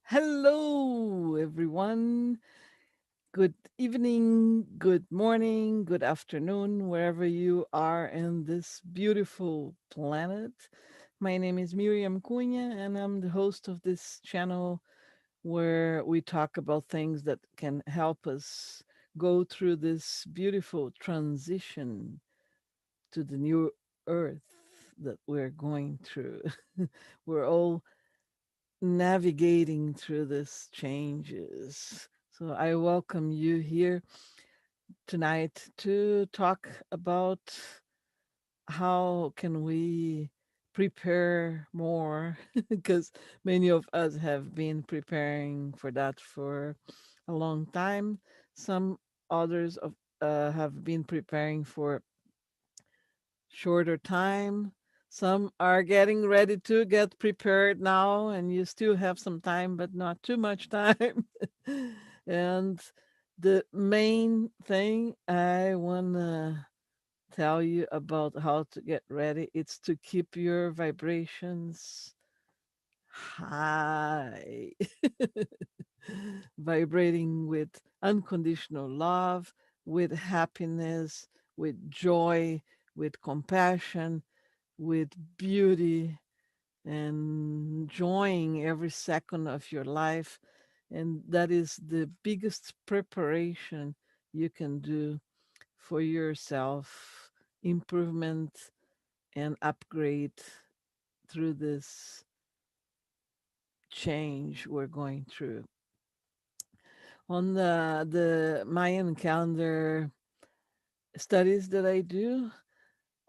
Hello, everyone. Good evening, good morning, good afternoon, wherever you are in this beautiful planet. My name is Miriam Cunha, and I'm the host of this channel where we talk about things that can help us go through this beautiful transition to the new earth that we're going through. We're all navigating through these changes. So I welcome you here tonight to talk about how can we prepare more because many of us have been preparing for that for a long time. Some others have been preparing for shorter time. Some are getting ready to get prepared now, and you still have some time, but not too much time. And the main thing I want to tell you about how to get ready it's to keep your vibrations high, vibrating with unconditional love, with happiness, with joy, with compassion, with beauty, and enjoying every second of your life. And that is the biggest preparation you can do for yourself improvement and upgrade through this change we're going through. On the Mayan calendar studies that I do,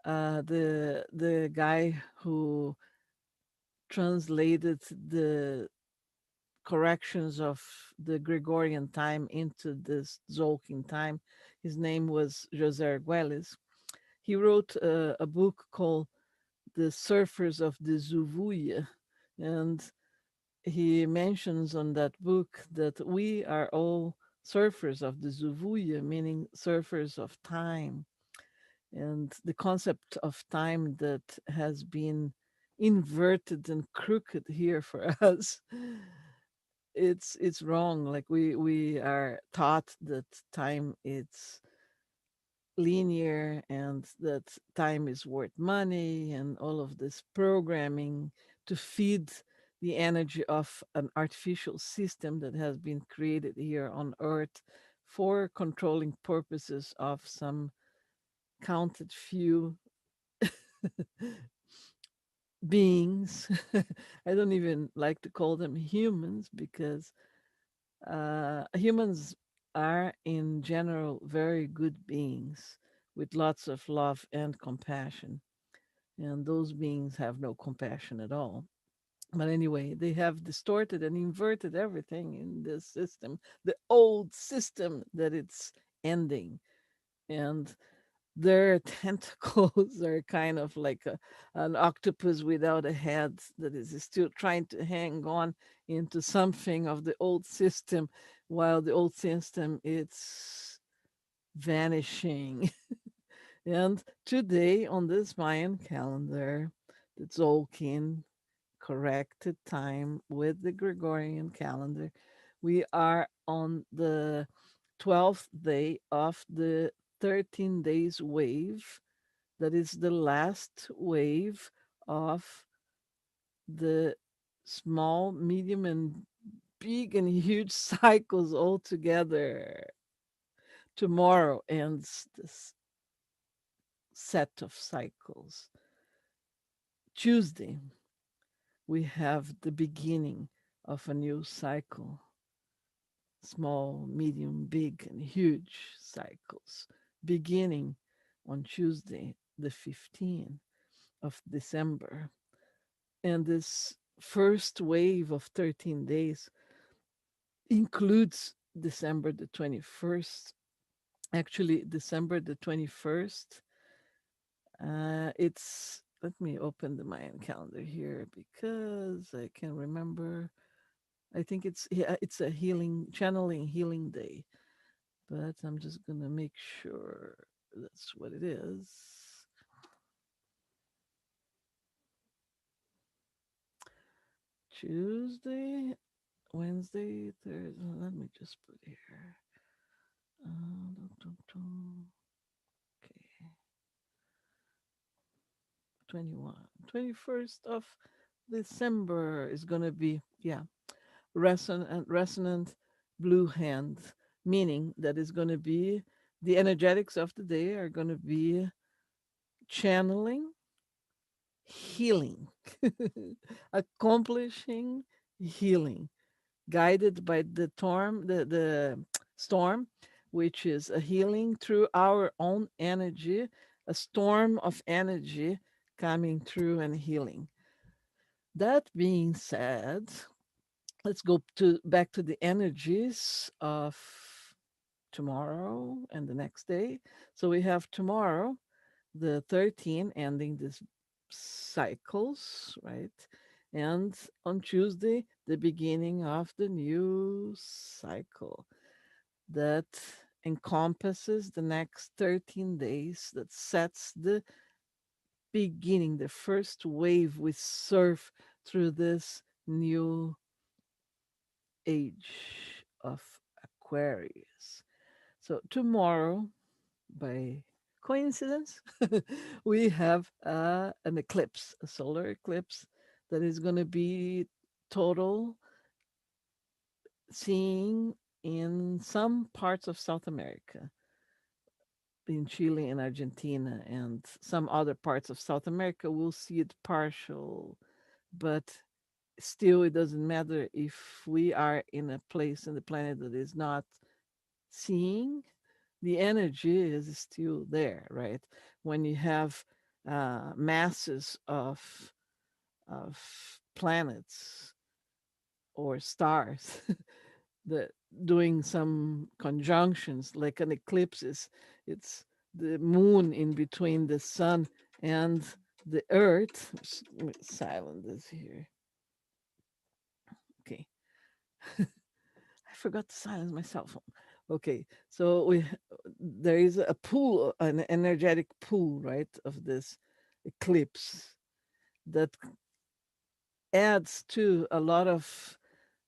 the guy who translated the corrections of the Gregorian time into this Zolkin time, his name was José Arguelles. He wrote a book called The Surfers of the Zuvuya, and he mentions on that book that we are all surfers of the Zuvuya, meaning surfers of time. And the concept of time that has been inverted and crooked here for us, it's wrong. Like we are taught that time it's linear and that time is worth money and all of this programming to feed the energy of an artificial system that has been created here on earth for controlling purposes of some counted few beings. I don't even like to call them humans because humans are in general very good beings with lots of love and compassion, and those beings have no compassion at all. But anyway, they have distorted and inverted everything in this system, the old system that it's ending. And their tentacles are kind of like an octopus without a head that is still trying to hang on into something of the old system, while the old system it's vanishing. And today on this Mayan calendar, the Tzolk'in corrected time with the Gregorian calendar, we are on the 12th day of the 13 days wave. That is the last wave of the small, medium, and big and huge cycles all together. Tomorrow ends this set of cycles. Tuesday, we have the beginning of a new cycle. Small, medium, big, and huge cycles beginning on Tuesday, the 15th of December. And this first wave of 13 days includes December the 21st. Actually, December the 21st. Let me open the Mayan calendar here because I can remember. I think it's a channeling healing day, but I'm just gonna make sure that's what it is. Tuesday. Wednesday, Thursday. Let me just put here. Dum, dum, dum. Okay, 21. 21st of December is going to be, yeah, resonant blue hand, meaning that is going to be the energetics of the day are going to be channeling, healing, accomplishing healing, guided by the storm, which is a healing through our own energy, a storm of energy coming through and healing. That being said, let's go to back to the energies of tomorrow and the next day. So we have tomorrow, the 13, ending this cycles, right? And on Tuesday, the beginning of the new cycle that encompasses the next 13 days, that sets the beginning, the first wave we surf through this new age of Aquarius. So tomorrow, by coincidence, we have an eclipse, a solar eclipse that is going to be total seeing in some parts of South America, in Chile and Argentina, and some other parts of South America. We'll see it partial, but still, it doesn't matter if we are in a place in the planet that is not seeing, the energy is still there, right? When you have masses of planets or stars that doing some conjunctions, like an eclipse is, it's the moon in between the sun and the earth. Let me silent this here. Okay. I forgot to silence my cell phone. Okay, so there is a pool, an energetic pool, right, of this eclipse that adds to a lot of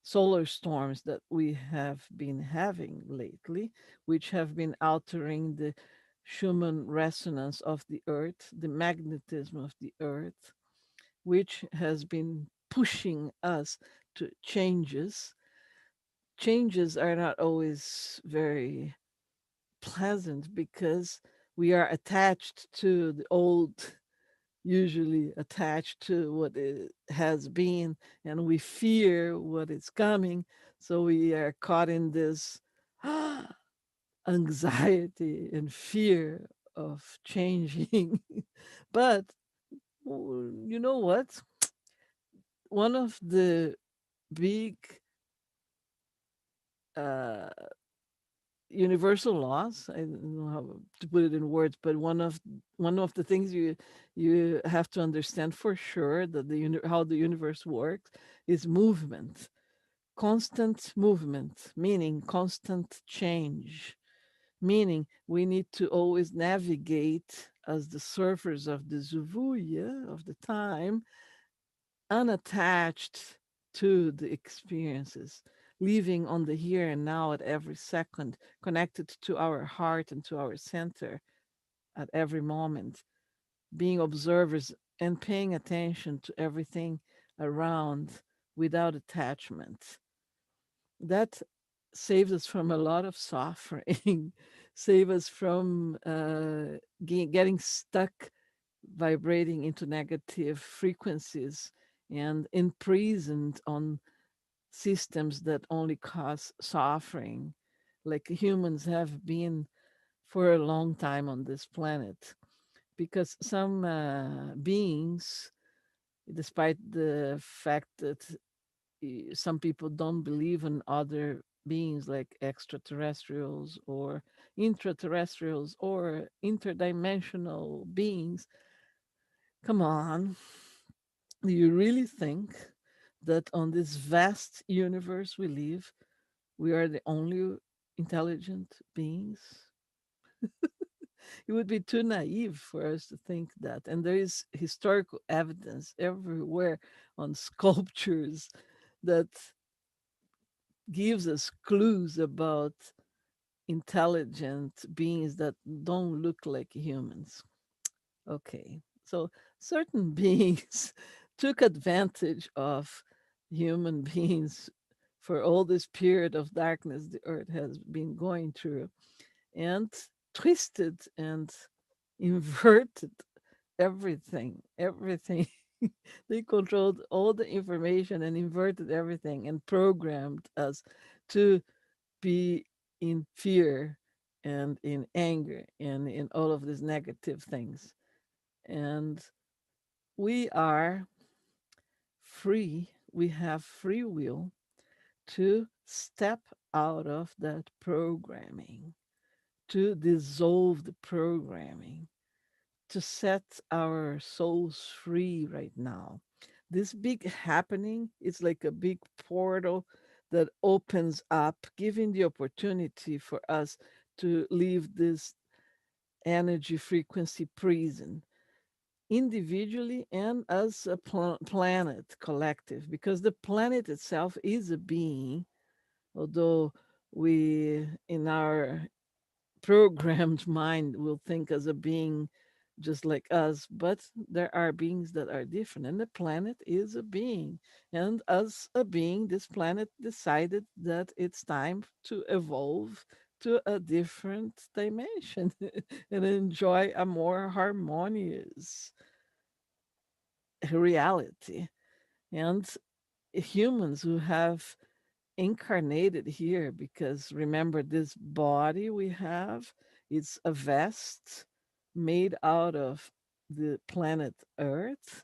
solar storms that we have been having lately, which have been altering the Schumann resonance of the Earth, the magnetism of the Earth, which has been pushing us to changes. Changes are not always very pleasant because we are attached to the old, usually attached to what it has been, and we fear what is coming. So we are caught in this anxiety and fear of changing. But you know what? One of the big uh, universal laws, I don't know how to put it in words, but one of the things you have to understand for sure, that how the universe works, is movement, constant movement, meaning constant change, meaning we need to always navigate as the surfers of the zuvuya of the time, unattached to the experiences, living on the here and now at every second, connected to our heart and to our center at every moment, being observers and paying attention to everything around without attachment. That saves us from a lot of suffering, save us from getting stuck vibrating into negative frequencies and imprisoned on systems that only cause suffering, like humans have been for a long time on this planet. Because some beings, despite the fact that some people don't believe in other beings like extraterrestrials or intraterrestrials or interdimensional beings, come on, do you really think that on this vast universe we live, we are the only intelligent beings? It would be too naive for us to think that. And there is historical evidence everywhere on sculptures that gives us clues about intelligent beings that don't look like humans. Okay, so certain beings took advantage of human beings for all this period of darkness the earth has been going through, and twisted and inverted everything. They controlled all the information and inverted everything and programmed us to be in fear and in anger and in all of these negative things. And we are free, we have free will to step out of that programming, to dissolve the programming, to set our souls free right now. This big happening is like a big portal that opens up, giving the opportunity for us to leave this energy frequency prison individually and as a planet collective, because the planet itself is a being, although we in our programmed mind will think as a being just like us, but there are beings that are different, and the planet is a being. And as a being, this planet decided that it's time to evolve to a different dimension and enjoy a more harmonious reality. And humans who have incarnated here, because remember, this body we have, it's a vest made out of the planet Earth,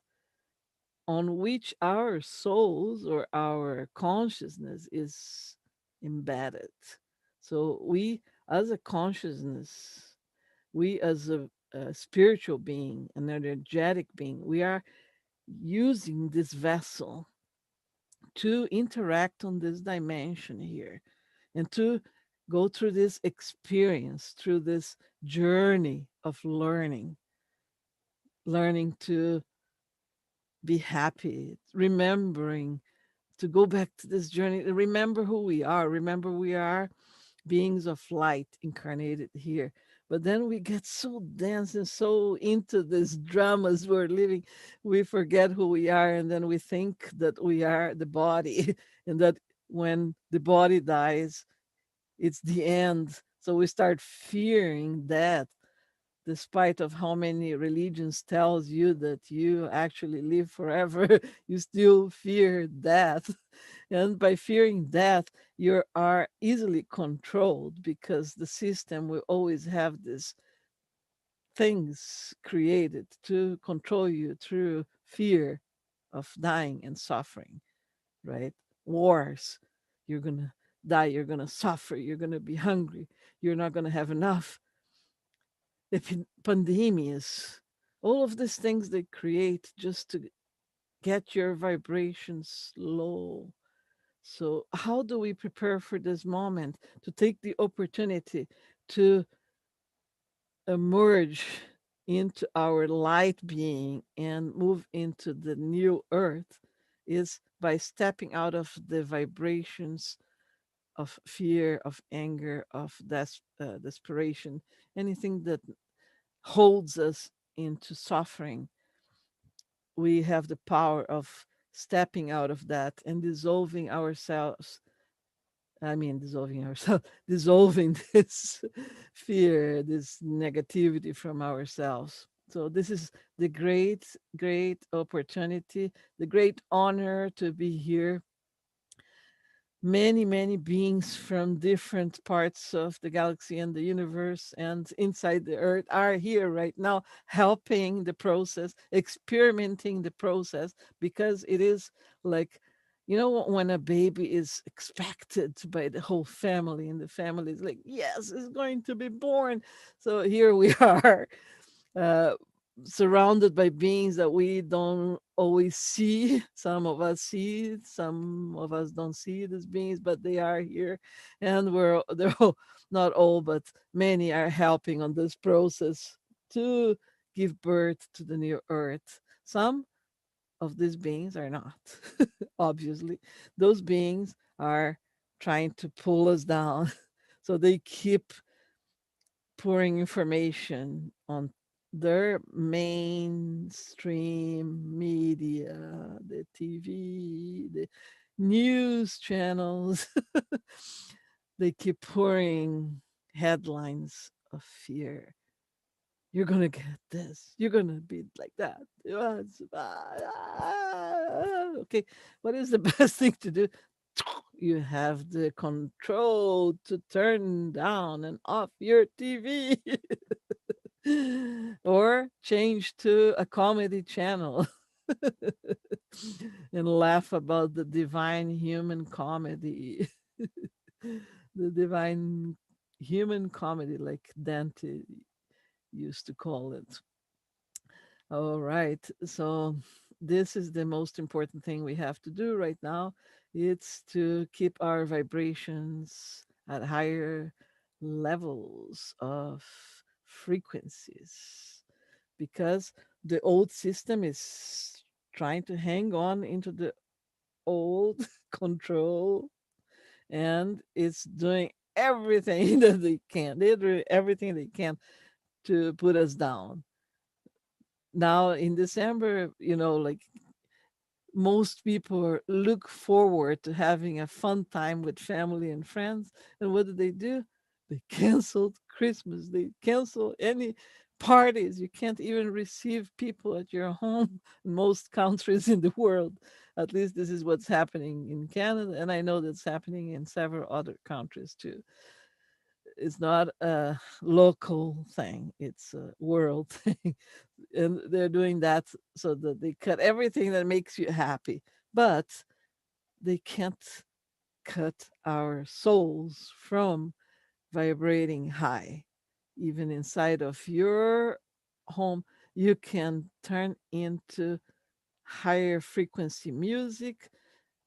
on which our souls or our consciousness is embedded. So we, as a consciousness, we as a spiritual being, an energetic being, we are using this vessel to interact on this dimension here and to go through this experience, through this journey of learning to be happy, remembering to go back to this journey, remember who we are, remember we are beings of light incarnated here. But then we get so dense and so into these dramas we're living, we forget who we are, and then we think that we are the body, and that when the body dies, it's the end. So we start fearing death, despite of how many religions tells you that you actually live forever. You still fear death. And by fearing death, you are easily controlled, because the system will always have these things created to control you through fear of dying and suffering, right? Wars, you're going to die, you're going to suffer, you're going to be hungry, you're not going to have enough. Pandemias, all of these things they create just to get your vibrations low. So, how do we prepare for this moment to take the opportunity to emerge into our light being and move into the new earth? Is by stepping out of the vibrations of fear, of anger, of desperation, anything that holds us into suffering. We have the power of stepping out of that and dissolving ourselves. I mean, dissolving ourselves, dissolving this fear, this negativity from ourselves. So, this is the great, great opportunity, the great honor to be here. Many beings from different parts of the galaxy and the universe and inside the earth are here right now, helping the process, experimenting the process, because it is like, when a baby is expected by the whole family, and the family is like, yes, it's going to be born. So here we are, uh, surrounded by beings that we don't always see. Some of us see it, some of us don't see these beings, but they are here, and they're all, not all, but many are helping on this process to give birth to the new earth. Some of these beings are not, obviously. Those beings are trying to pull us down. So they keep pouring information on their mainstream media, the TV, the news channels. They keep pouring headlines of fear. You're gonna get this. You're gonna be like that. Okay, what is the best thing to do? You have the control to turn down and off your TV or change to a comedy channel and laugh about the divine human comedy. The divine human comedy, like Dante used to call it. All right. So this is the most important thing we have to do right now. It's to keep our vibrations at higher levels of frequencies because the old system is trying to hang on into the old control, and it's doing everything that they can. They're doing everything they can to put us down. Now in December, like most people look forward to having a fun time with family and friends. And what do? They canceled Christmas. They cancel any parties. You can't even receive people at your home in most countries in the world. At least this is what's happening in Canada. And I know that's happening in several other countries too. It's not a local thing, it's a world thing. And they're doing that so that they cut everything that makes you happy. But they can't cut our souls from vibrating high. Even inside of your home, you can turn into higher frequency music,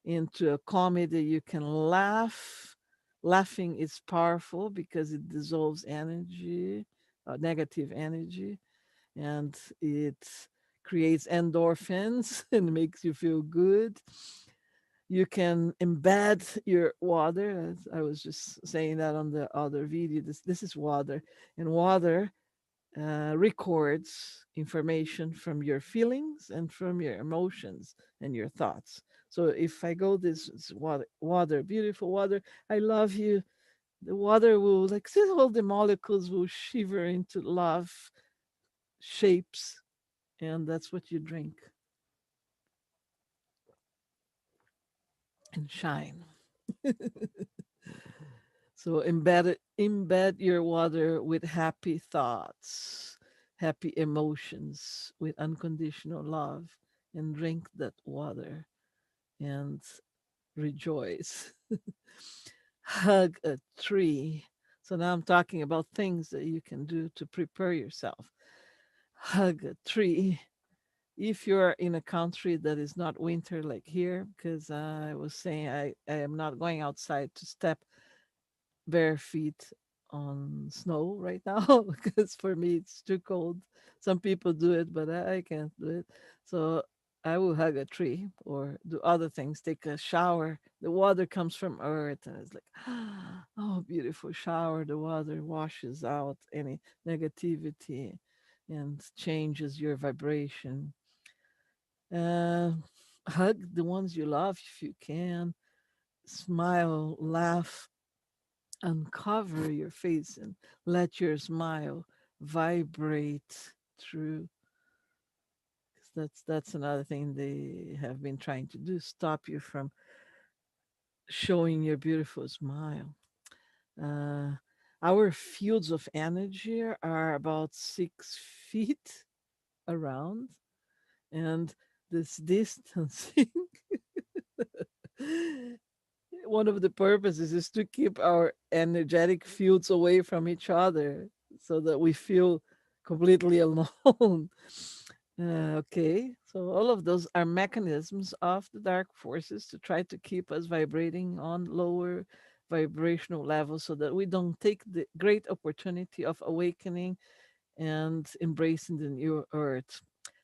into a comedy. You can laugh. Laughing is powerful because it dissolves energy, negative energy, and it creates endorphins and makes you feel good. You can embed your water. As I was just saying that on the other video. This is water, and water records information from your feelings and from your emotions and your thoughts. So if I go this water, beautiful water, I love you, the water will, like, see, all the molecules will shiver into love shapes, and that's what you drink and shine. So embed your water with happy thoughts, happy emotions, with unconditional love, and drink that water and rejoice. Hug a tree. So now I'm talking about things that you can do to prepare yourself. Hug a tree. If you're in a country that is not winter like here, because I was saying I am not going outside to step bare feet on snow right now because for me it's too cold. Some people do it, but I can't do it. So I will hug a tree or do other things, take a shower. The water comes from earth, and it's like, oh, beautiful shower. The water washes out any negativity and changes your vibration. Uh, Hug the ones you love if you can. Smile, laugh, uncover your face and let your smile vibrate through. 'Cause that's another thing they have been trying to do, stop you from showing your beautiful smile. uh, our fields of energy are about 6 feet around, and this distancing, one of the purposes is to keep our energetic fields away from each other so that we feel completely alone. Okay, so all of those are mechanisms of the dark forces to try to keep us vibrating on lower vibrational levels so that we don't take the great opportunity of awakening and embracing the new earth.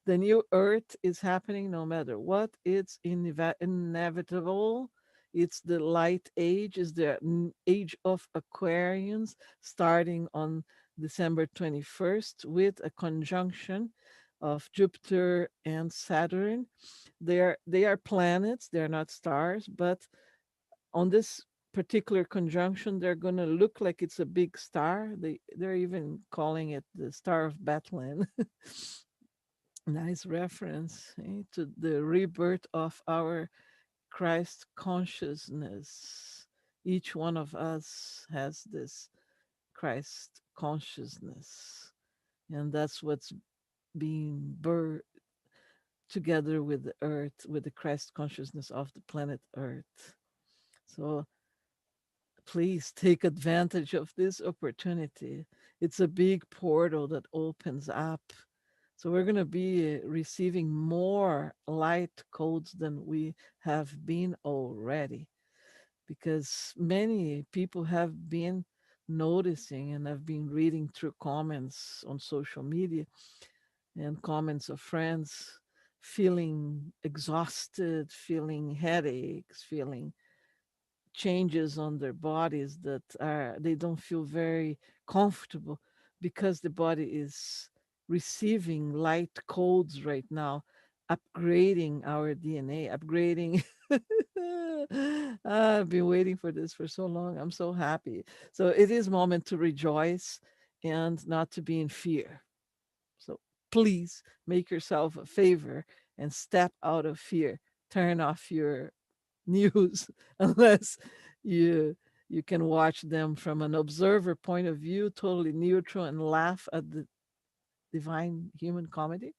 The new earth is happening no matter what, it's inevitable. It's the light age, is the age of Aquarians, starting on December 21st with a conjunction of Jupiter and Saturn. They are planets, they're not stars, but on this particular conjunction, they're going to look like it's a big star. They're even calling it the Star of Bethlehem. Nice reference, to the rebirth of our Christ consciousness. Each one of us has this Christ consciousness, and that's what's being birthed together with the earth, with the Christ consciousness of the planet Earth. So please take advantage of this opportunity. It's a big portal that opens up. So we're going to be receiving more light codes than we have been already, because many people have been noticing, and I've been reading through comments on social media and comments of friends feeling exhausted, feeling headaches, feeling changes on their bodies that are, they don't feel very comfortable, because the body is receiving light codes right now, upgrading our DNA, upgrading. I've been waiting for this for so long. I'm so happy. So it is moment to rejoice and not to be in fear. So please make yourself a favor and step out of fear. Turn off your news unless you you can watch them from an observer point of view, totally neutral, and laugh at the divine human comedy.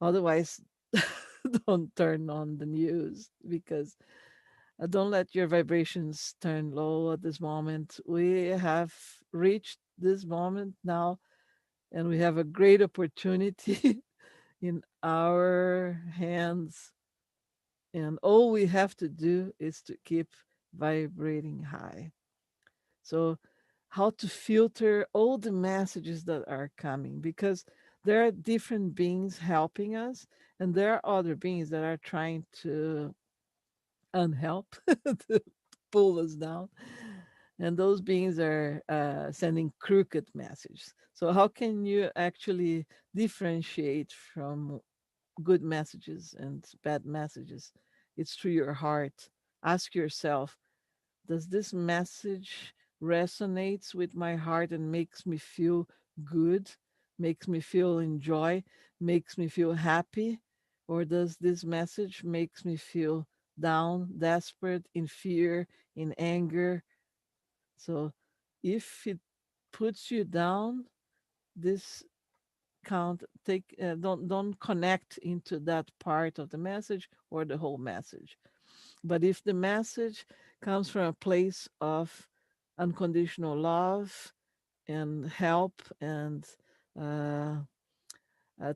Otherwise, don't turn on the news, because don't let your vibrations turn low at this moment. We have reached this moment now, and we have a great opportunity in our hands. And all we have to do is to keep vibrating high. So, how to filter all the messages that are coming, because there are different beings helping us, and there are other beings that are trying to unhelp, to pull us down. And those beings are sending crooked messages. So, how can you actually differentiate from good messages and bad messages? It's through your heart. Ask yourself, does this message resonates with my heart and makes me feel good, makes me feel enjoy, makes me feel happy? Or does this message makes me feel down, desperate, in fear, in anger? So if it puts you down, this count take don't connect into that part of the message or the whole message. But if the message comes from a place of unconditional love and help, and uh,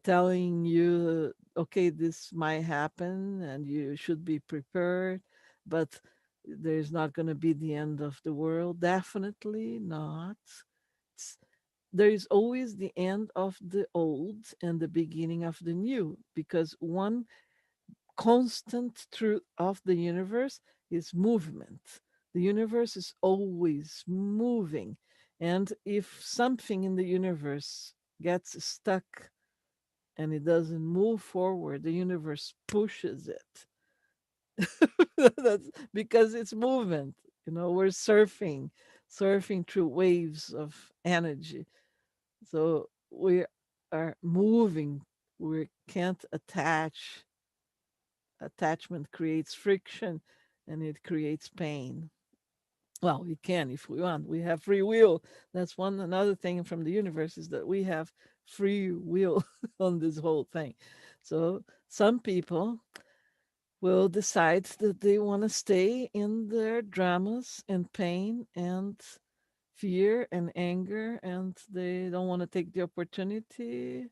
telling you, okay, this might happen and you should be prepared, but there's not going to be the end of the world. Definitely not. It's, there is always the end of the old and the beginning of the new, because one constant truth of the universe is movement. The universe is always moving. And if something in the universe gets stuck and it doesn't move forward, the universe pushes it. That's because it's movement. We're surfing through waves of energy. So we are moving. We can't attach. Attachment creates friction, and it creates pain. Well, we can if we want. We have free will. That's one another thing from the universe, is that we have free will on this whole thing. So some people will decide that they want to stay in their dramas and pain and fear and anger, and they don't want to take the opportunity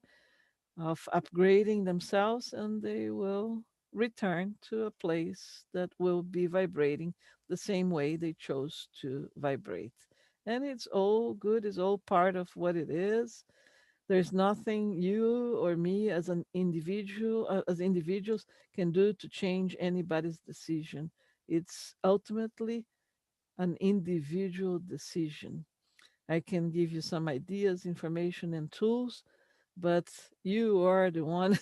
of upgrading themselves, and they will return to a place that will be vibrating the same way they chose to vibrate. And it's all good, it's all part of what it is. There's nothing you or me as individuals can do to change anybody's decision. It's ultimately an individual decision. I can give you some ideas, information, and tools, but you are the one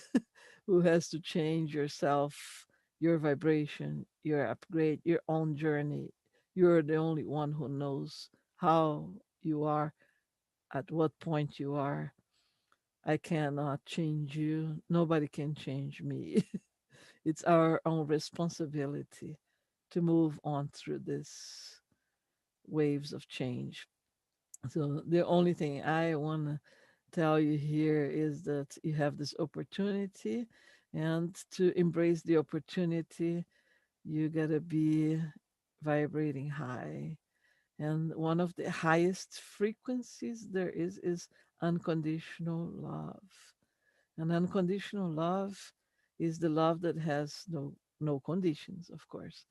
who has to change yourself, your vibration, your upgrade, your own journey. You're the only one who knows how you are, at what point you are. I cannot change you. Nobody can change me. It's our own responsibility to move on through this waves of change. So the only thing I want to tell you here is that you have this opportunity, and to embrace the opportunity, you got to be vibrating high. And one of the highest frequencies there is unconditional love. And unconditional love is the love that has no conditions, of course.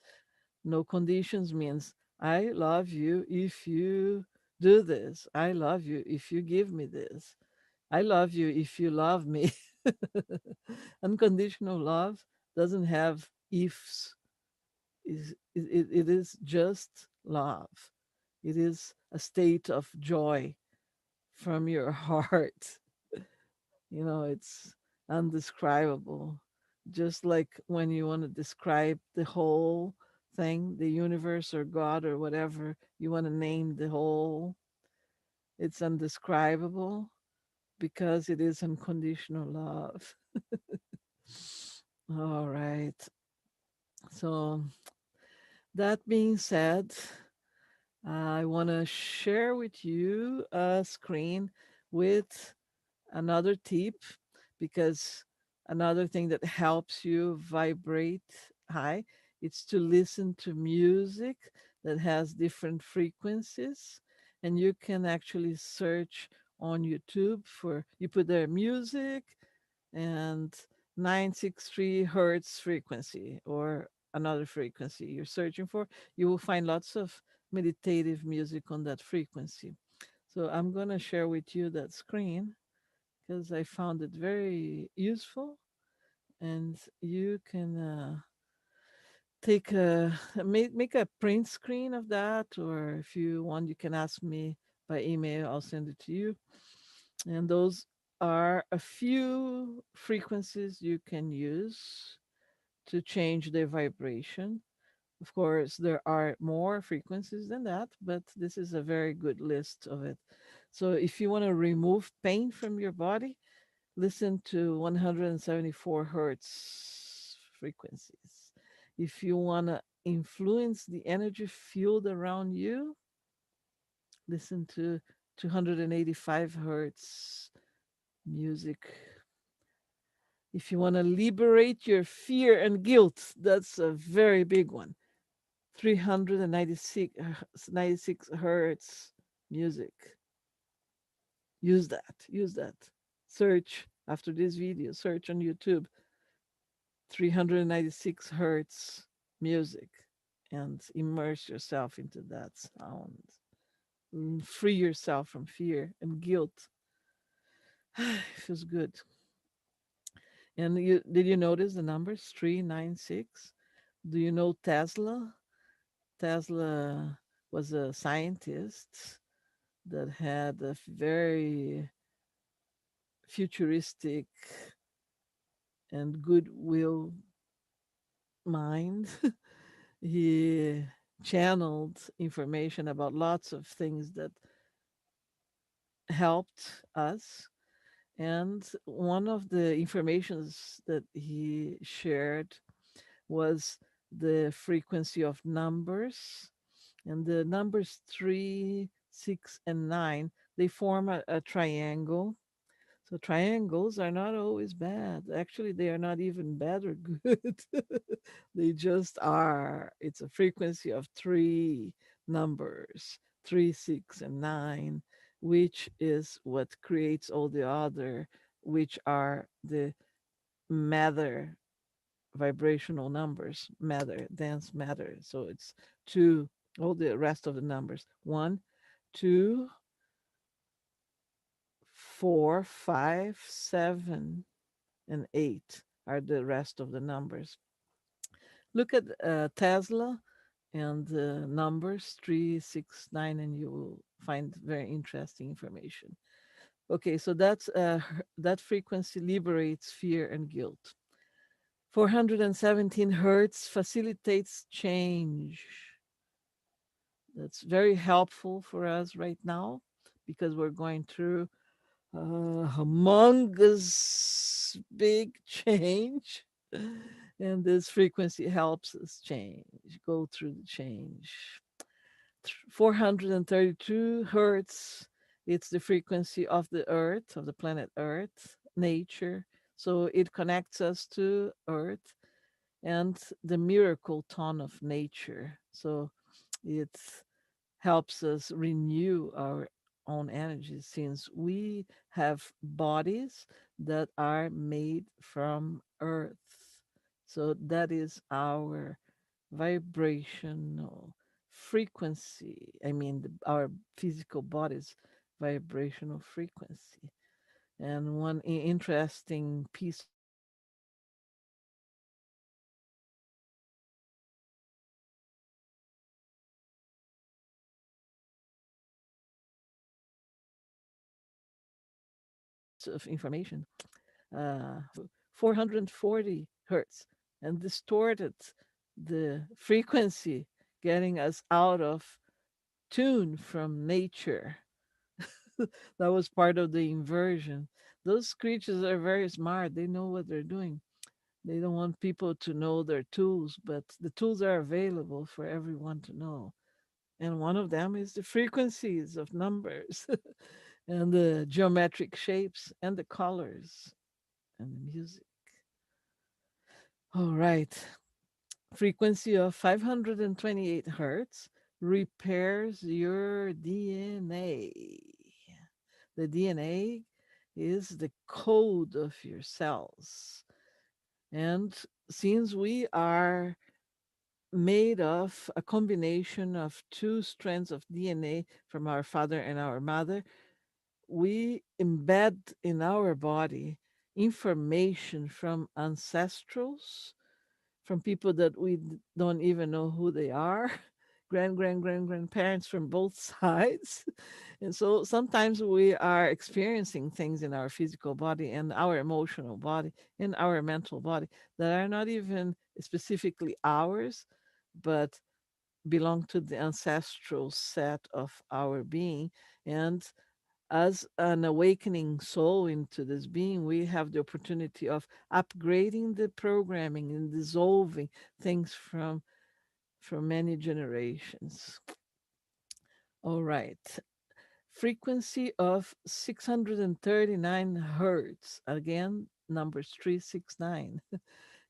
No conditions means I love you if you do this. I love you if you give me this. I love you if you love me. Unconditional love doesn't have ifs. It is just love. It is a state of joy from your heart. It's undescribable. Just like when you want to describe the whole thing, the universe or God or whatever you want to name the whole, it's undescribable because it is unconditional love. All right. So, that being said, I want to share with you a screen with another tip, because another thing that helps you vibrate high, it's to listen to music that has different frequencies. And you can actually search on YouTube for, you put there music and 963 hertz frequency or another frequency you're searching for. You will find lots of meditative music on that frequency. So I'm going to share with you that screen because I found it very useful. And you can make a print screen of that, or if you want, you can ask me by email. I'll send it to you. And those are a few frequencies you can use to change their vibration. Of course, there are more frequencies than that, but this is a very good list of it. So if you want to remove pain from your body, listen to 174 hertz frequencies. If you want to influence the energy field around you, listen to 285 hertz music. If you want to liberate your fear and guilt, that's a very big one. 396 hertz music. Use that. Search after this video, search on YouTube 396 hertz music and immerse yourself into that sound. Free yourself from fear and guilt. It feels good. And did you notice the numbers 396? Do you know Tesla? Tesla was a scientist that had a very futuristic and goodwill mind. He channeled information about lots of things that helped us. And one of the informations that he shared was the frequency of numbers. And the numbers 3, 6, and 9, they form a triangle. So triangles are not always bad. Actually, they are not even bad or good. They just are. It's a frequency of three numbers, 3, 6, and 9, which is what creates all the other, which are the matter vibrational numbers, matter, dense matter. So it's two, all the rest of the numbers. 1, 2, 4, 5, 7, and 8 are the rest of the numbers. Look at Tesla. and the numbers 369, and you will find very interesting information. Okay, so that frequency liberates fear and guilt. 417 hertz facilitates change. That's very helpful for us right now because we're going through a humongous big change. And this frequency helps us change, go through the change. 432 hertz, it's the frequency of the earth, of the planet earth, nature. So it connects us to earth and the miracle tone of nature. So it helps us renew our own energy since we have bodies that are made from earth. So that is our vibrational frequency. I mean, our physical body's vibrational frequency. And one interesting piece of information uh, 440 hertz and distorted the frequency, getting us out of tune from nature. That was part of the inversion. Those creatures are very smart. They know what they're doing. They don't want people to know their tools, but the tools are available for everyone to know. And one of them is the frequencies of numbers and the geometric shapes and the colors and the music. All right. Frequency of 528 hertz repairs your DNA. The DNA is the code of your cells. And since we are made of a combination of two strands of DNA from our father and our mother, we embed in our body information from ancestrals, from people that we don't even know who they are, grandparents from both sides. And so sometimes we are experiencing things in our physical body and our emotional body and our mental body that are not even specifically ours, but belong to the ancestral set of our being. And as an awakening soul into this being, we have the opportunity of upgrading the programming and dissolving things from many generations. All right. Frequency of 639 hertz. Again, numbers 369.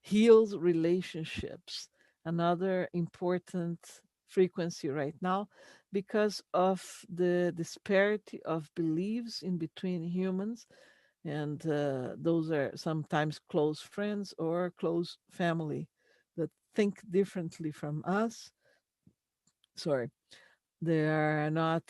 Heals relationships. Another important frequency right now because of the disparity of beliefs in between humans, and those are sometimes close friends or close family that think differently from us. Sorry, they are not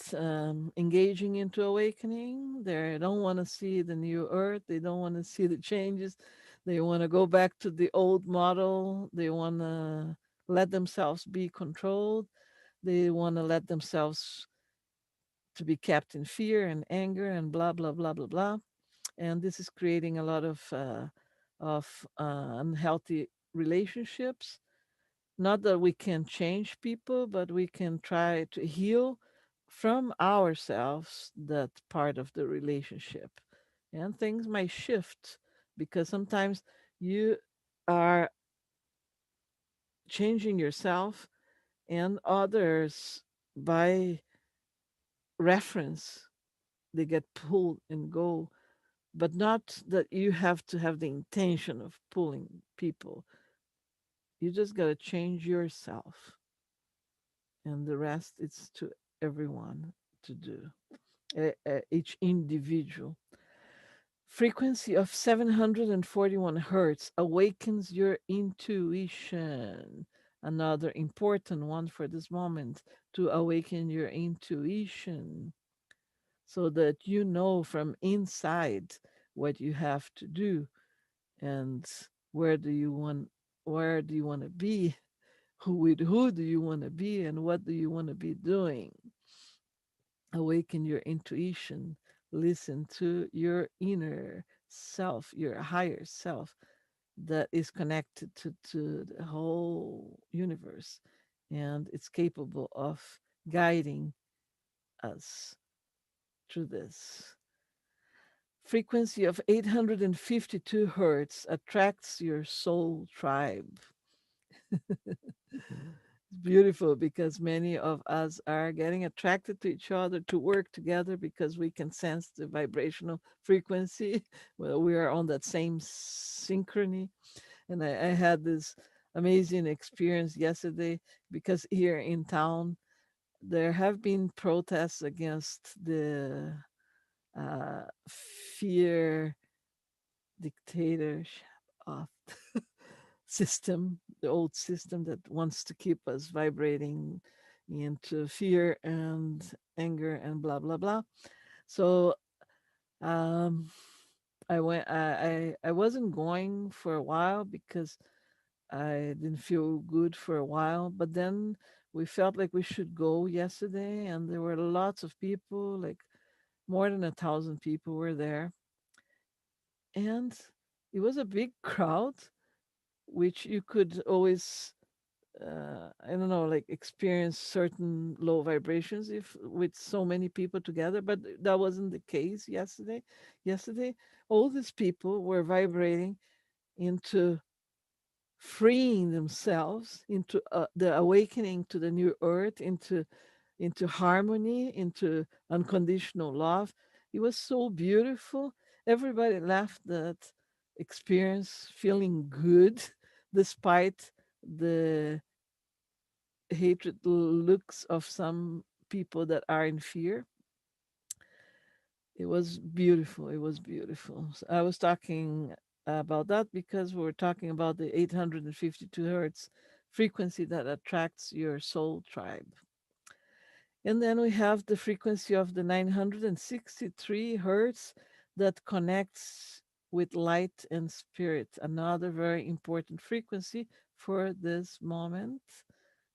engaging into awakening. They don't want to see the new earth. They don't want to see the changes. They want to go back to the old model. They want to let themselves be controlled. They want to let themselves to be kept in fear and anger and blah blah blah blah blah. And this is creating a lot of unhealthy relationships. Not that we can change people, but we can try to heal from ourselves that part of the relationship. And things might shift because sometimes you are changing yourself and others by reference, they get pulled and go, but not that you have to have the intention of pulling people. You just got to change yourself, and the rest it's to everyone to do, each individual. Frequency of 741 hertz awakens your intuition. Another important one for this moment, to awaken your intuition so that you know from inside what you have to do and where do you want where do you want to be who do you want to be and what do you want to be doing. Awaken your intuition, listen to your inner self, your higher self that is connected to the whole universe, and it's capable of guiding us through this. Frequency of 852 hertz attracts your soul tribe. It's beautiful because many of us are getting attracted to each other to work together because we can sense the vibrational frequency. Well, we are on that same synchrony. And I had this amazing experience yesterday because here in town there have been protests against the fear dictatorship of system, the old system that wants to keep us vibrating into fear and anger and blah blah blah. So um, I went. I wasn't going for a while because I didn't feel good for a while. But then we felt like we should go yesterday, and there were lots of people, like more than 1,000 people were there, and it was a big crowd, which you could always I don't know, like experience certain low vibrations if with so many people together, but that wasn't the case yesterday. Yesterday, all these people were vibrating into freeing themselves, into the awakening to the new earth, into harmony, into unconditional love. It was so beautiful. Everybody left that experience feeling good, despite the hatred looks of some people that are in fear. It was beautiful. It was beautiful. So I was talking about that because we were talking about the 852 hertz frequency that attracts your soul tribe. And then we have the frequency of the 963 hertz that connects with light and spirit, another very important frequency for this moment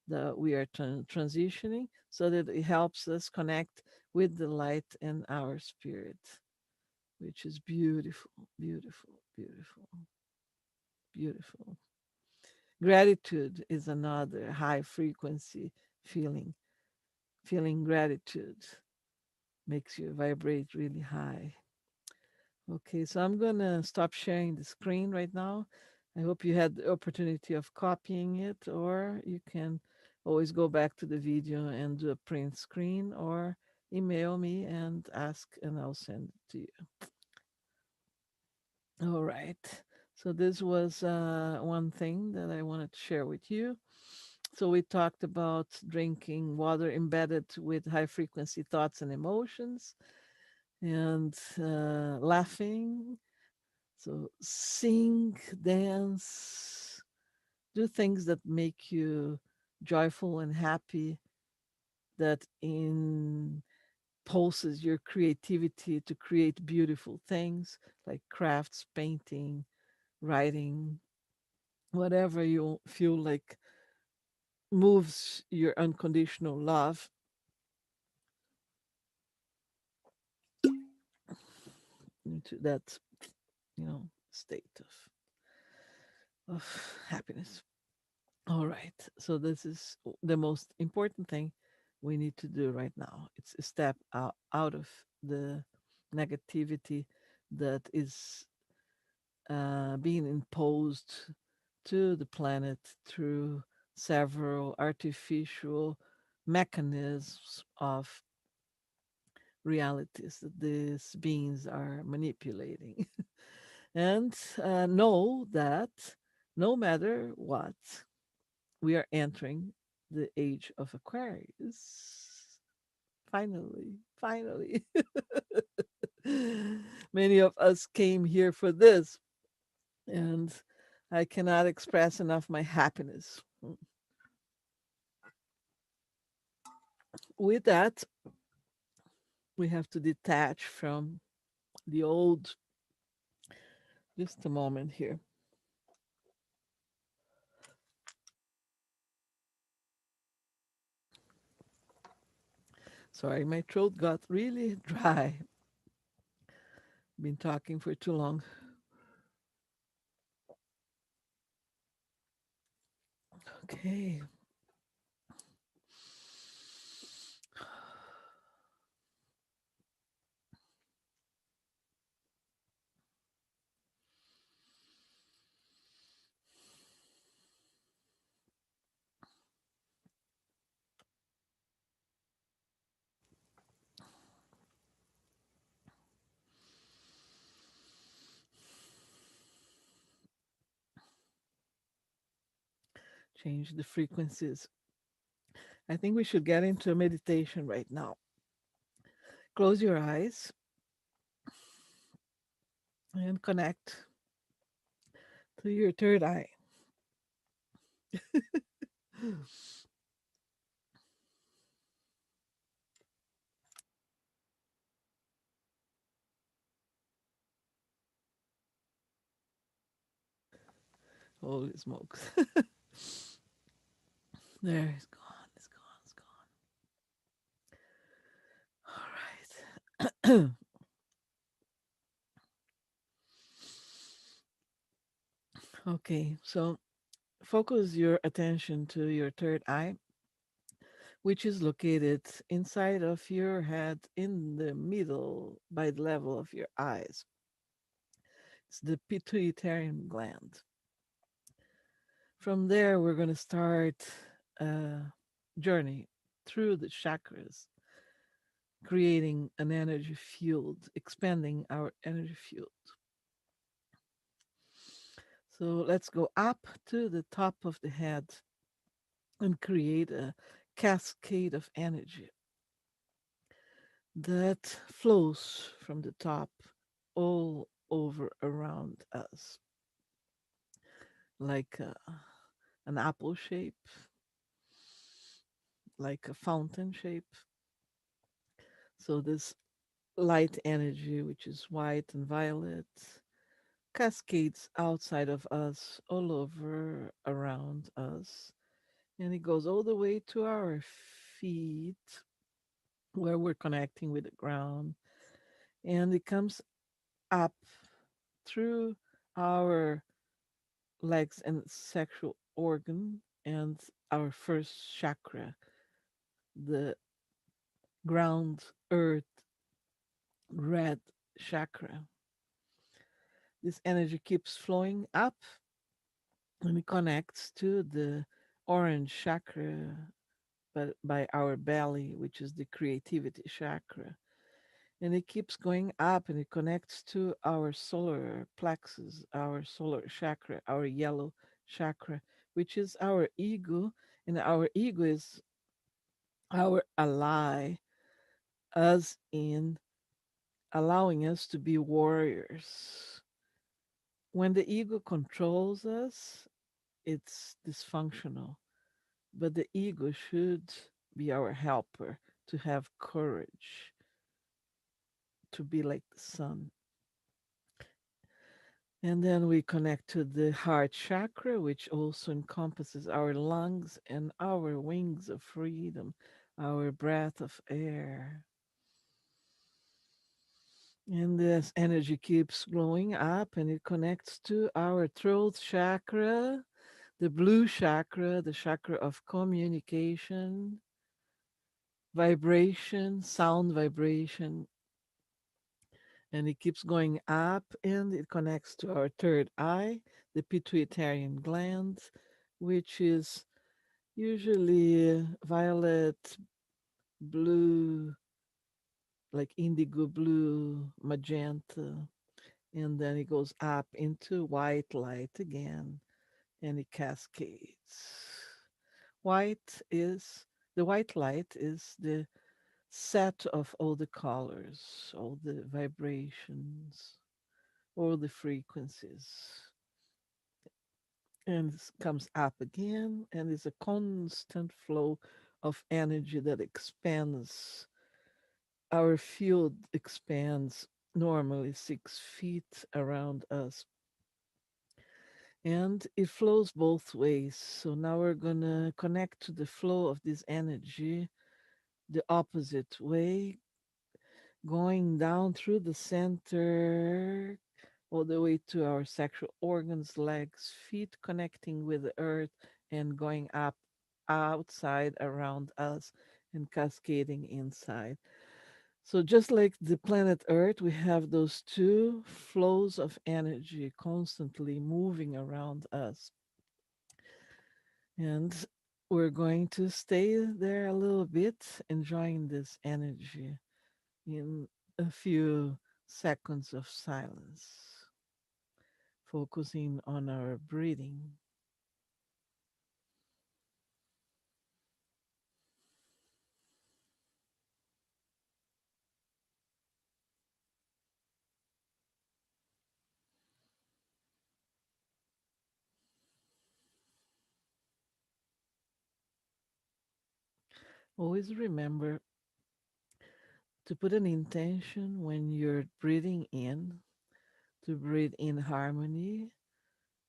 that we are transitioning, so that it helps us connect with the light and our spirit, which is beautiful, beautiful, beautiful, beautiful. Gratitude is another high frequency feeling. Feeling gratitude makes you vibrate really high. Okay, so I'm going to stop sharing the screen right now. I hope you had the opportunity of copying it, or you can always go back to the video and do a print screen, or email me and ask, and I'll send it to you. All right. So this was one thing that I wanted to share with you. So we talked about drinking water embedded with high frequency thoughts and emotions, and laughing. So sing, dance, do things that make you joyful and happy, that impulses your creativity to create beautiful things like crafts, painting, writing, whatever you feel like moves your unconditional love into that, state of happiness. All right. So this is the most important thing we need to do right now. It's a step out of the negativity that is being imposed to the planet through several artificial mechanisms of realities that these beings are manipulating. And know that no matter what, we are entering the age of Aquarius. Finally, finally. Many of us came here for this, and I cannot express enough my happiness. With that, we have to detach from the old. Just a moment here. Sorry, my throat got really dry. Been talking for too long. Okay. Change the frequencies. I think we should get into a meditation right now. Close your eyes and connect to your third eye. Holy smokes. There, it's gone. It's gone. It's gone. All right. Okay, so focus your attention to your third eye, which is located inside of your head in the middle by the level of your eyes. It's the pituitary gland. From there, we're going to start a journey through the chakras, creating an energy field, expanding our energy field. So let's go up to the top of the head and create a cascade of energy that flows from the top all over around us, like an apple shape, like a fountain shape. So this light energy, which is white and violet, cascades outside of us, all over around us. And it goes all the way to our feet, where we're connecting with the ground. And it comes up through our legs and sexual organ and our first chakra, the ground, earth, red chakra. This energy keeps flowing up and it connects to the orange chakra by our belly, which is the creativity chakra. And it keeps going up and it connects to our solar plexus, our solar chakra, our yellow chakra, which is our ego. And our ego is our ally, as in allowing us to be warriors. When the ego controls us, it's dysfunctional. But the ego should be our helper to have courage, to be like the sun. And then we connect to the heart chakra, which also encompasses our lungs and our wings of freedom, our breath of air. And this energy keeps glowing up and it connects to our throat chakra, the blue chakra, the chakra of communication, vibration, sound vibration. And it keeps going up and it connects to our third eye, the pituitary gland, which is usually violet, blue, like indigo blue, magenta. And then it goes up into white light again and it cascades. White is the white light is the set of all the colors, all the vibrations, all the frequencies. And it comes up again, and it's a constant flow of energy that expands. Our field expands normally 6 feet around us, and it flows both ways. So now we're going to connect to the flow of this energy the opposite way, going down through the center all the way to our sexual organs, legs, feet, connecting with the earth and going up outside around us and cascading inside. So, just like the planet Earth, we have those two flows of energy constantly moving around us. And we're going to stay there a little bit, enjoying this energy in a few seconds of silence, focusing on our breathing. Always remember to put an intention when you're breathing in, to breathe in harmony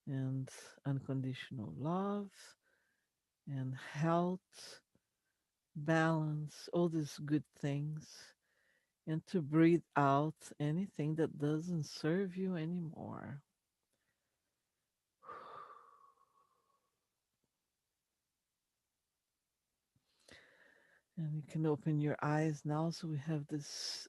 and unconditional love and health, balance, all these good things, and to breathe out anything that doesn't serve you anymore. And you can open your eyes now. So we have this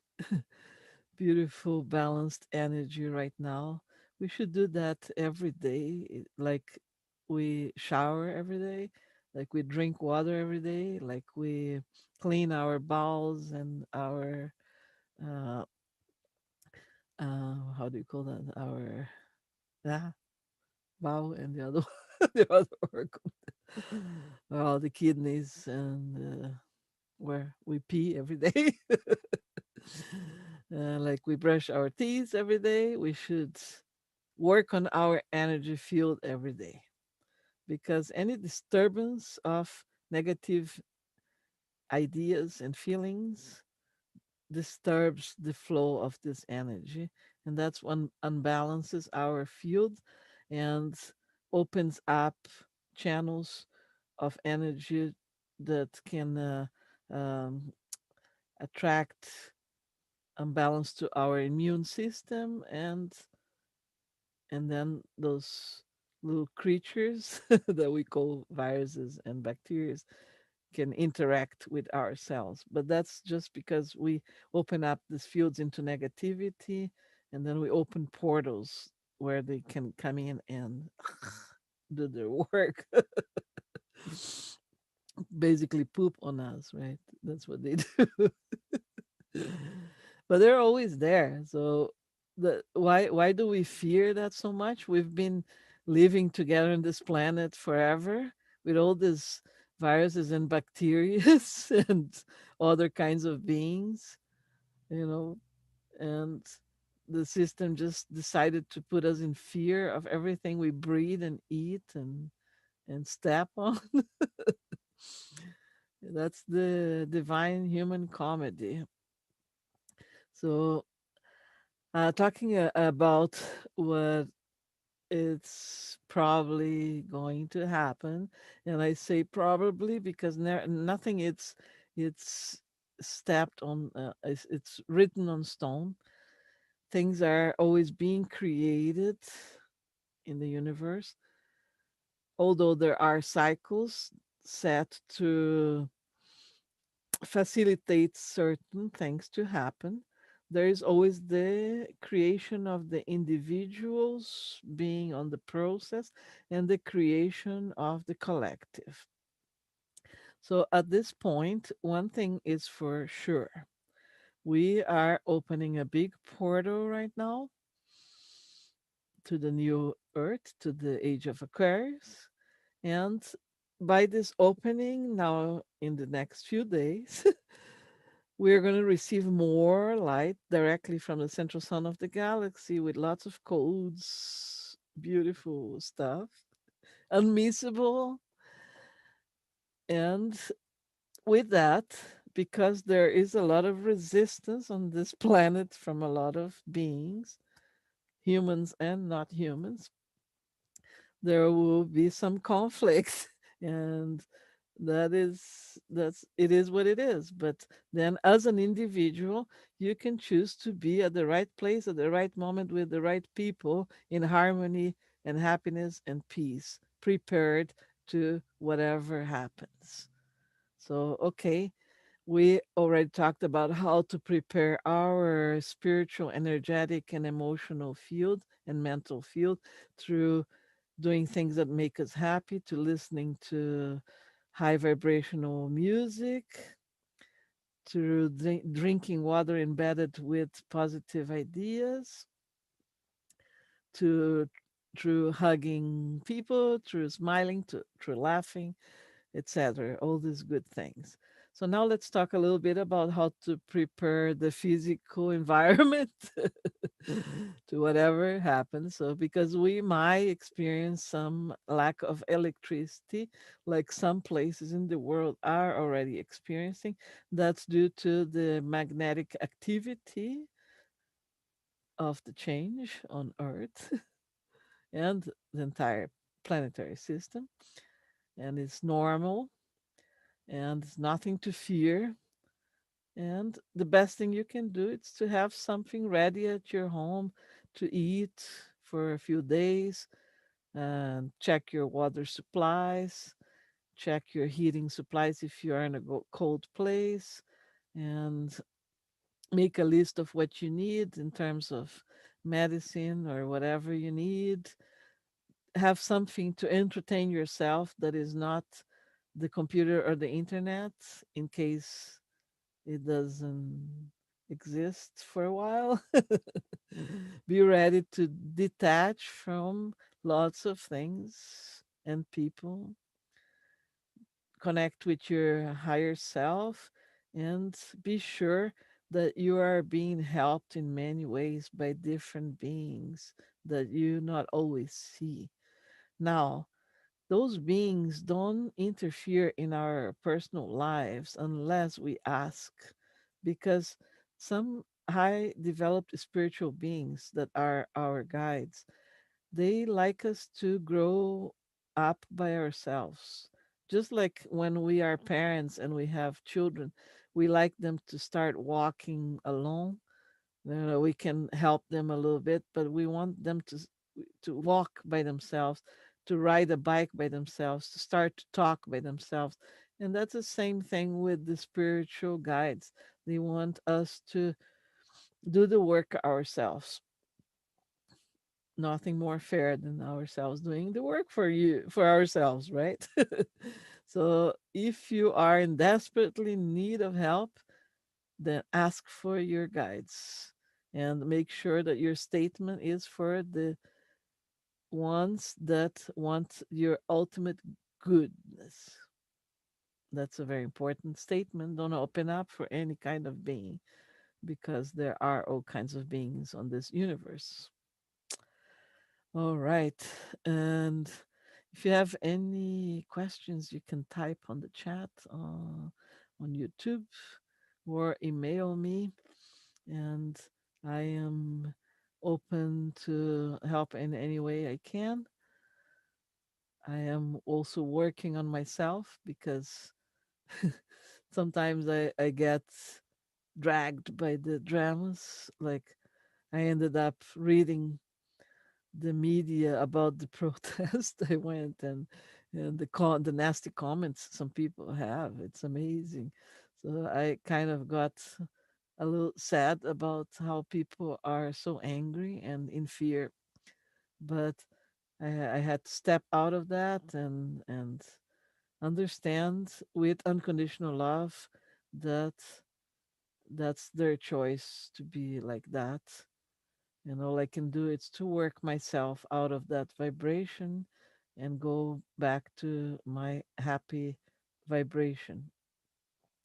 beautiful, balanced energy right now. We should do that every day, like we shower every day, like we drink water every day, like we clean our bowels and our, uh, how do you call that? Our ah, bowel and the other, the other organ, well, the kidneys and where we pee every day. Like we brush our teeth every day, we should work on our energy field every day because any disturbance of negative ideas and feelings disturbs the flow of this energy. And that's what unbalances our field and opens up channels of energy that can um, attract unbalance to our immune system and then those little creatures that we call viruses and bacteria can interact with our cells. But that's just because we open up these fields into negativity and then we open portals where they can come in and do their work. Basically poop on us, right? That's what they do. But they're always there. So why do we fear that so much? We've been living together on this planet forever with all these viruses and bacteria and other kinds of beings, you know, and the system just decided to put us in fear of everything we breathe and eat and step on. That's the divine human comedy. So talking about what it's probably going to happen, and I say probably because nothing it's stepped on, it's written on stone. Things are always being created in the universe, although there are cycles set to facilitates certain things to happen. There is always the creation of the individuals being on the process and the creation of the collective. So at this point, one thing is for sure. We are opening a big portal right now to the new earth, to the age of Aquarius. And by this opening, now in the next few days, we're going to receive more light directly from the central sun of the galaxy with lots of codes, beautiful stuff, unmissable. And with that, because there is a lot of resistance on this planet from a lot of beings, humans and not humans, there will be some conflict. And That's it is what it is. But then as an individual, you can choose to be at the right place at the right moment with the right people in harmony and happiness and peace, prepared to whatever happens. So, okay, we already talked about how to prepare our spiritual, energetic, and emotional field and mental field through doing things that make us happy, to listening to high vibrational music, to drinking water embedded with positive ideas, to through hugging people, through smiling, through laughing, etc. All these good things. So now let's talk a little bit about how to prepare the physical environment to whatever happens. So because we might experience some lack of electricity, like some places in the world are already experiencing, that's due to the magnetic activity of the change on Earth and the entire planetary system. And it's normal and it's nothing to fear. And the best thing you can do is to have something ready at your home to eat for a few days, and check your water supplies, check your heating supplies if you are in a cold place, and make a list of what you need in terms of medicine or whatever you need. Have something to entertain yourself that is not the computer or the internet, in case it doesn't exist for a while. Be ready to detach from lots of things and people, connect with your higher self, and be sure that you are being helped in many ways by different beings that you not always see. Now, those beings don't interfere in our personal lives unless we ask, because some high developed spiritual beings that are our guides, they like us to grow up by ourselves. Just like when we are parents and we have children, we like them to start walking alone. We can help them a little bit, but we want them to walk by themselves, to ride a bike by themselves, to start to talk by themselves. And that's the same thing with the spiritual guides. They want us to do the work ourselves. Nothing more fair than ourselves doing the work for you, for ourselves, right? So if you are in desperately need of help, then ask for your guides and make sure that your statement is for the ones that want your ultimate goodness. That's a very important statement. Don't open up for any kind of being, because there are all kinds of beings on this universe. All right. And if you have any questions, you can type on the chat on YouTube or email me. And I am open to help in any way I can. I am also working on myself because sometimes I get dragged by the dramas. Like, I ended up reading the media about the protest. I went, and the nasty comments some people have. It's amazing. So I kind of got a little sad about how people are so angry and in fear. But I had to step out of that and understand with unconditional love that that's their choice to be like that. And all I can do is to work myself out of that vibration and go back to my happy vibration.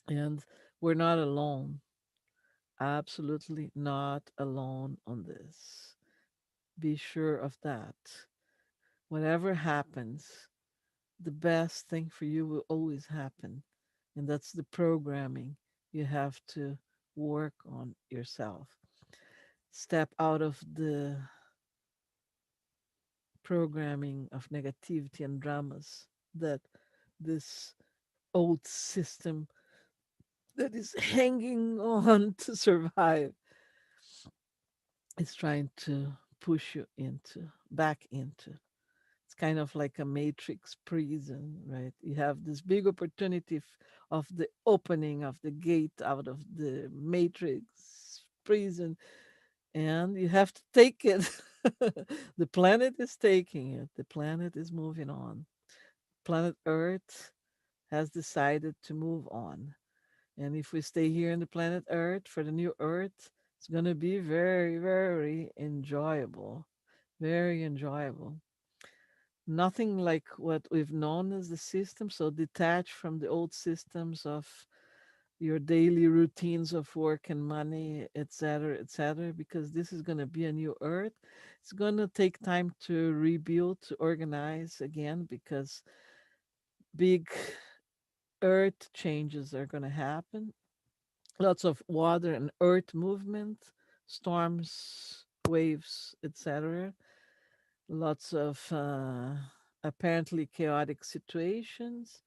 And we're not alone. Absolutely not alone on this. Be sure of that. Whatever happens, the best thing for you will always happen. And that's the programming you have to work on yourself. Step out of the programming of negativity and dramas that this old system that is hanging on to survive. It's trying to push you into back into. It's kind of like a matrix prison, right? You have this big opportunity of the opening of the gate out of the matrix prison, and you have to take it. The planet is taking it. The planet is moving on. Planet Earth has decided to move on. And if we stay here in the planet Earth for the new Earth, it's going to be very, very enjoyable. Very enjoyable. Nothing like what we've known as the system. So detached from the old systems of your daily routines of work and money, et cetera, because this is going to be a new Earth. It's going to take time to rebuild, to organize again, because big Earth changes are going to happen. Lots of water and earth movement, storms, waves, etc. Lots of apparently chaotic situations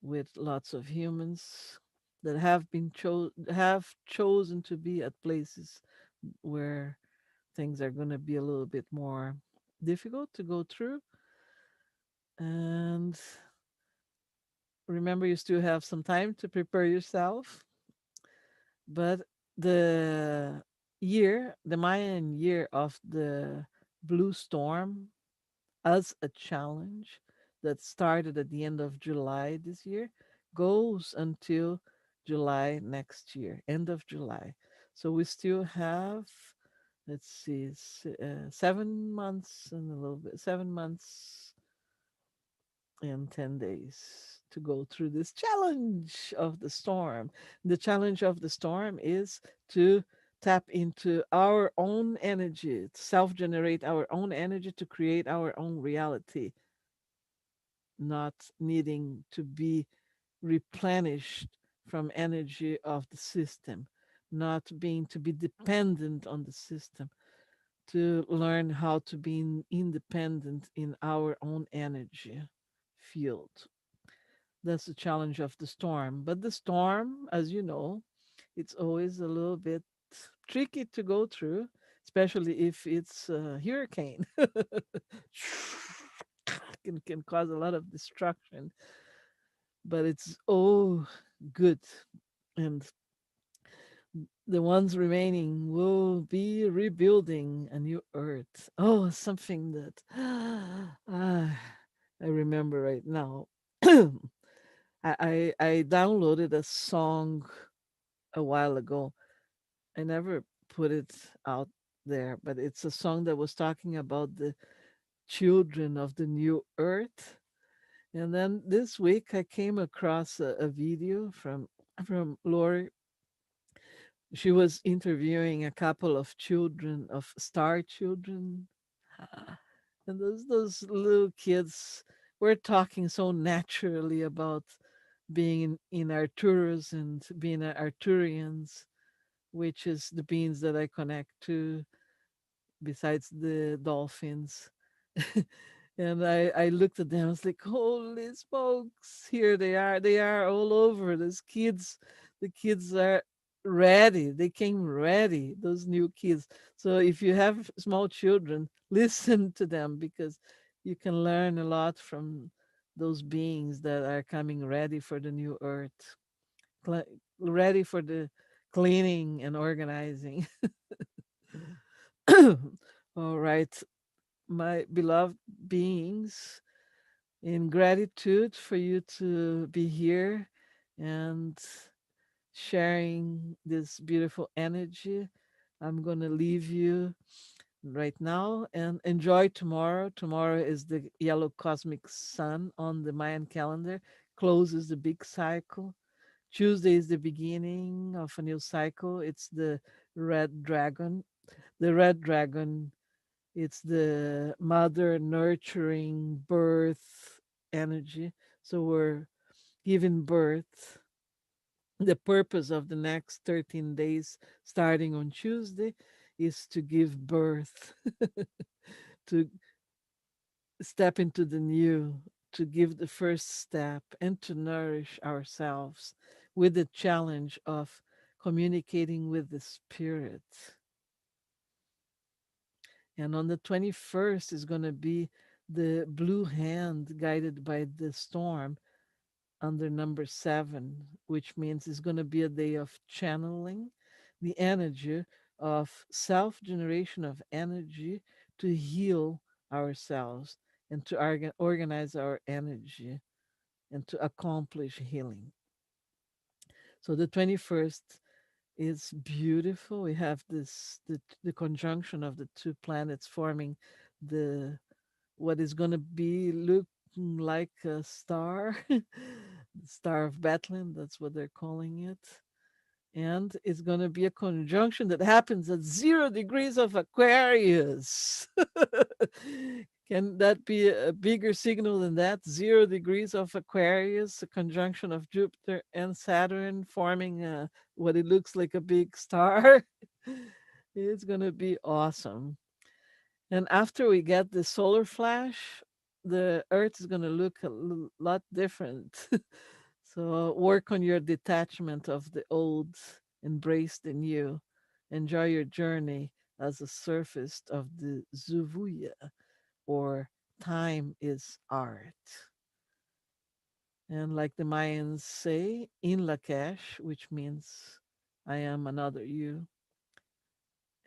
with lots of humans that have chosen to be at places where things are going to be a little bit more difficult to go through. And remember, you still have some time to prepare yourself. But the Mayan year of the blue storm as a challenge that started at the end of July this year goes until July next year, end of July. So we still have, let's see, 7 months and a little bit, 7 months and 10 days to go through this challenge of the storm. The challenge of the storm is to tap into our own energy, to self generate our own energy to create our own reality, not needing to be replenished from energy of the system, not being to be dependent on the system, to learn how to be independent in our own energy field. That's the challenge of the storm. But the storm, as you know, it's always a little bit tricky to go through, especially if it's a hurricane. Can cause a lot of destruction, but it's oh good. And the ones remaining will be rebuilding a new earth. Oh, something that I remember right now. I downloaded a song a while ago. I never put it out there, but it's a song that was talking about the children of the new earth. And then this week I came across a video from Lori. She was interviewing a couple of children, of star children. And those little kids were talking so naturally about being in Arcturus and being Arcturians, which is the beings that I connect to besides the dolphins. And I looked at them, I was like, holy smokes, here they are. They are all over. Those kids, the kids are ready. They came ready, those new kids. So if you have small children, listen to them because you can learn a lot from those beings that are coming ready for the new earth, cle- ready for the cleaning and organizing. All right, my beloved beings, in gratitude for you to be here and sharing this beautiful energy. I'm going to leave you right now and enjoy tomorrow. Tomorrow is the yellow cosmic sun on the Mayan calendar, closes the big cycle. Tuesday is the beginning of a new cycle. It's the red dragon. The red dragon, it's the mother nurturing birth energy. So we're giving birth. The purpose of the next 13 days, starting on Tuesday, is to give birth, to step into the new. to give the first step and to nourish ourselves with the challenge of communicating with the spirit. And on the 21st is going to be the blue hand guided by the storm under number 7, which means it's going to be a day of channeling the energy of self generation of energy to heal ourselves and to organize our energy and to accomplish healing. So the 21st is beautiful. We have the conjunction of the two planets forming the what is going to be looking like a star, the Star of Bethlehem. That's what they're calling it. And it's going to be a conjunction that happens at 0 degrees of Aquarius. Can that be a bigger signal than that? 0 degrees of Aquarius, a conjunction of Jupiter and Saturn forming what it looks like a big star. It's going to be awesome. And after we get the solar flash, the Earth is going to look a lot different. So work on your detachment of the old, embrace the new, enjoy your journey as a surface of the Zuvuya, or time is art. And like the Mayans say, in Lakesh, which means I am another you,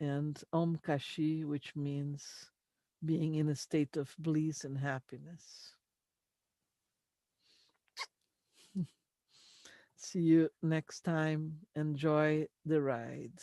and Om Kashi, which means being in a state of bliss and happiness. See you next time. Enjoy the ride.